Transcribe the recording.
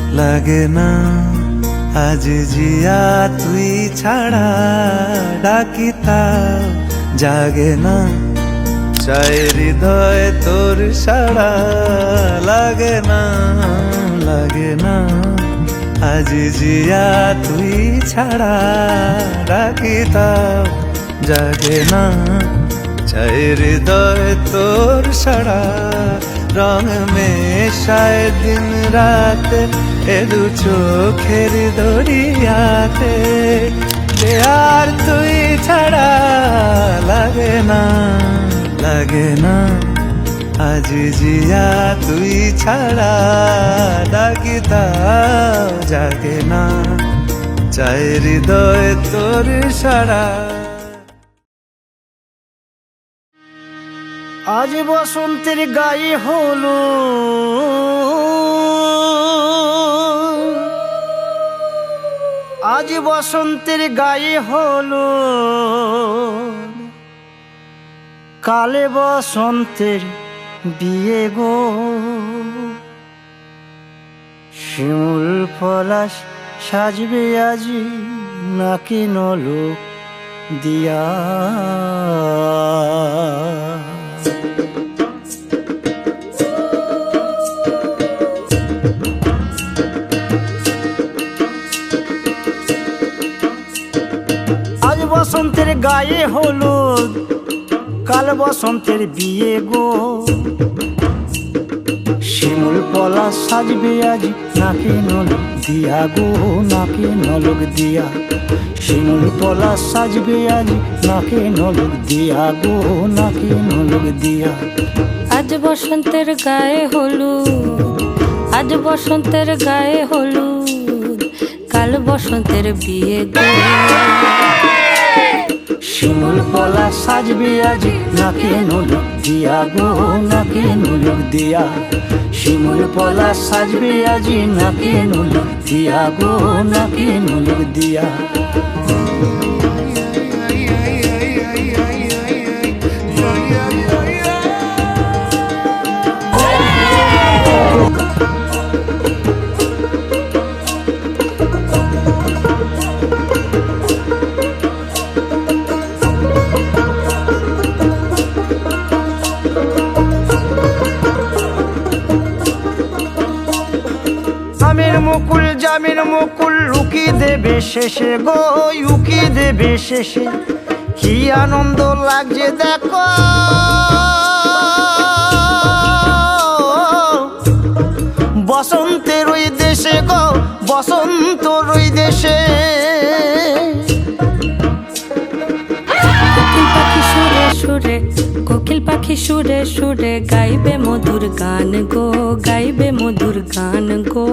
লাগে না আজ জিয়া তুই ছাড়া ডাকিতাও জাগে না চাই হৃদয় তোর সাড়া লাগে না আজ জিয়া তুই ছাড়া ডাকিতাও জাগে না চাই হৃদয় তোর সাড়া রং মেশায় দিন রাত এদু চোখের দরিয়াতে আর তুই ছাড়া লাগে না আজ জিয়া তুই ছাড়া ডাকিতাও জাগে না চাই হৃদয় তোর সাড়া। আজ বসন্তের গায়ে হলো আজ বসন্তের গায়ে হলো কালে বসন্তের বিয়ে গো শিমুল পলাশ সাজবে আজি নাকি নলোক দিয়া বসন্তের গায়ে হলুদ কাল বসন্তের বিয়ে গো শিমুল পলাশ সাজবে আজ নাকে নলক দিয়া গো নাকে নলক দিয়া শিমুল পলাশ সাজবে আজ নাকে নলক দিয়া গো নাকে নলক দিয়া। আজ বসন্তের গায়ে হলুদ আজ বসন্তের গায়ে হলুদ কাল বসন্তের বিয়ে গো শিমুল পলাশ সাজবে আজ নাকে নলক দিয়া গো নাকে নলক দিয়া শিমুল পলাশ সাজবে আজ নাকে নলক দিয়া গো নাকে নলক দিয়া। জামির মুকুল লুকি দেবে শেষে গো উকি দেবে শেষে কি আনন্দ লাগছে দেখো বসন্তের ওই দেশে গো বসন্তর ওই দেশে কোকিল পাখি সুরে সুরে গাইবে মধুর গান গো গাইবে মধুর গান গো।